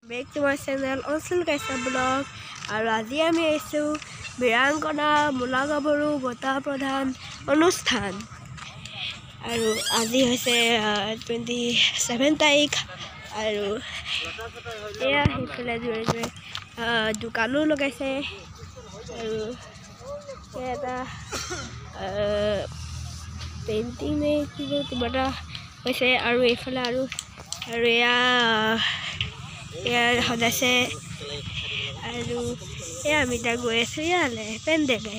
Back to my channel, Onsul Kaisa Blog. আৰু আজি আমি আইছো বিৰাংকনা মুলাগাবৰু বঁটা প্ৰদান অনুষ্ঠান আৰু আজি হৈছে 27 তাৰিখ আৰু এয়া হেফলে জুৰে দোকানো লগাইছে আৰু এটা পেইন্টিং মে কিবা হৈছে আৰু এইফালে আৰু এয়া সদাইছে আৰু এয়া আমি তাৰ গৈ আছোঁ ইয়ালে পেণ্ডেলে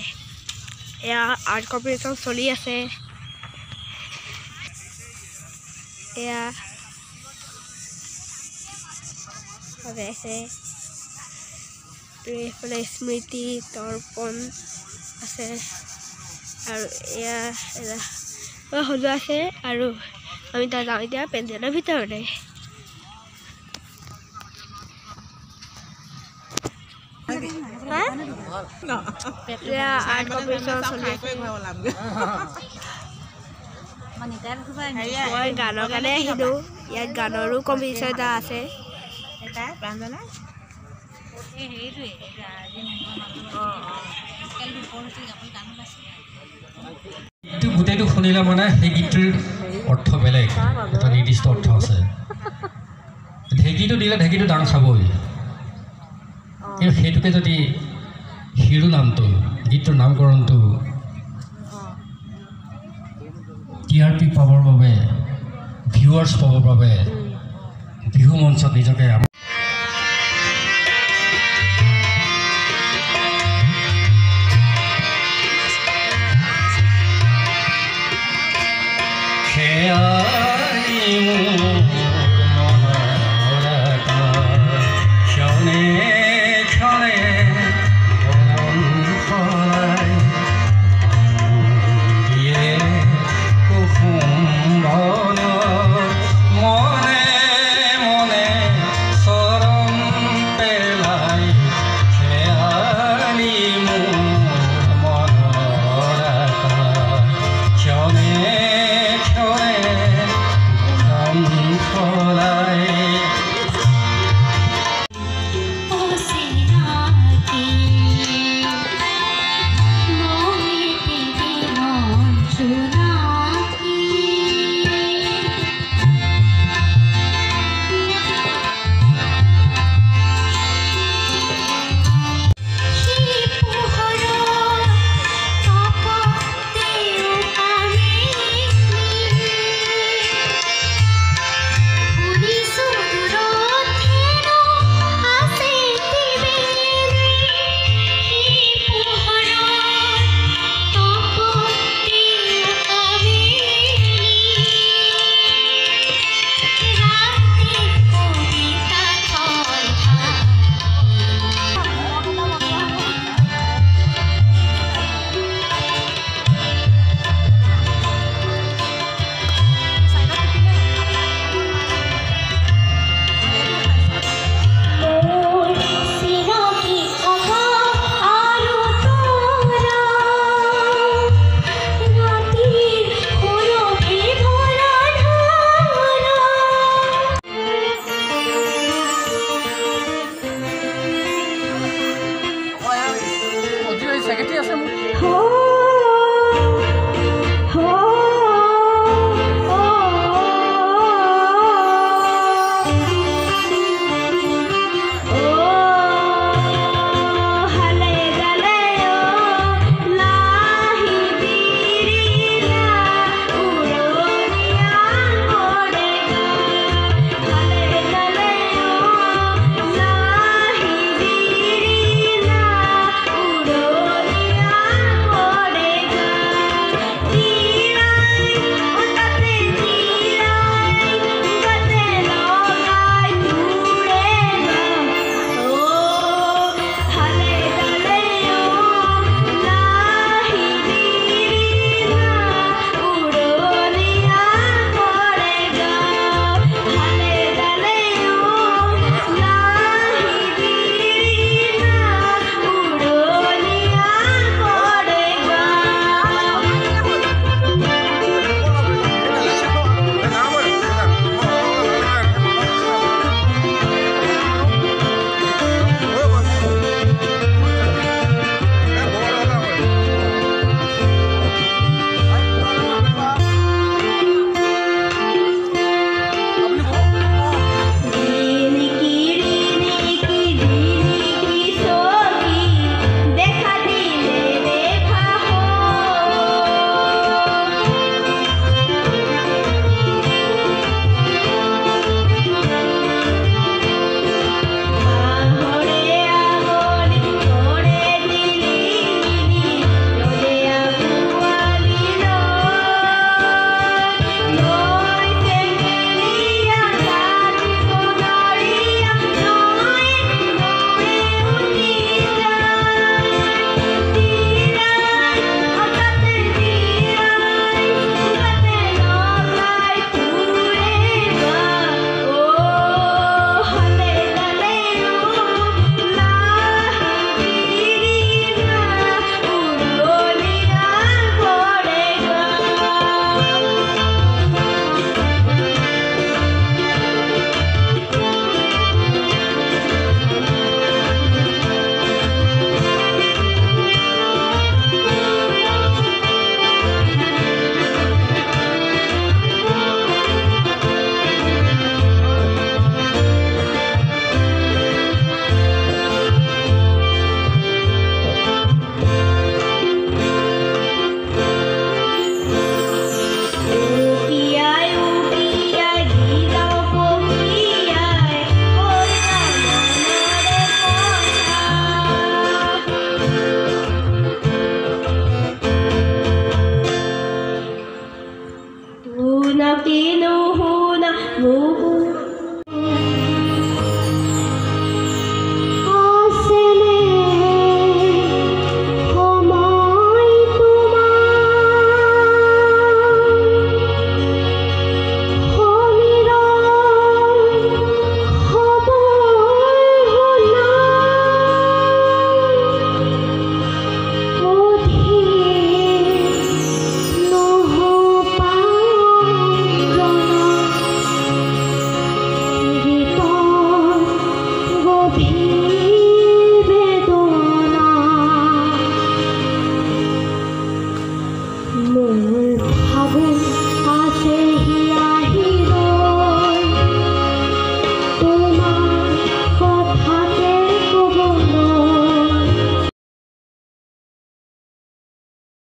এয়া আৰ্ট কম্পিটিশ্যন চলি আছে এয়া সদাইছে এইফালে স্মৃতি তৰ্পণ আছে আৰু এয়া সজোৱা আছে আৰু আমি তাত যাওঁ এতিয়া পেণ্ডেলৰ ভিতৰতে আৰ্ট কম্পিটিশ্যন চলি আছে মই গানৰ কাৰণে আহিলোঁ ইয়াত গানৰো কম্পিটিশ্যন এটা আছে গোটেইটো শুনিলে মানে সেই গীতটোৰ অৰ্থ বেলেগ এটা নিৰ্দিষ্ট অৰ্থ আছে ঢেঁকীটো দিলে ঢেঁকীটো ডাং খাবই কিন্তু সেইটোকে যদি শিৰোনামটো গীতটোৰ নামকৰণটো TRP পাবৰ বাবে ভিউৱাৰ্ছ পাবৰ বাবে বিহু মঞ্চত নিজকে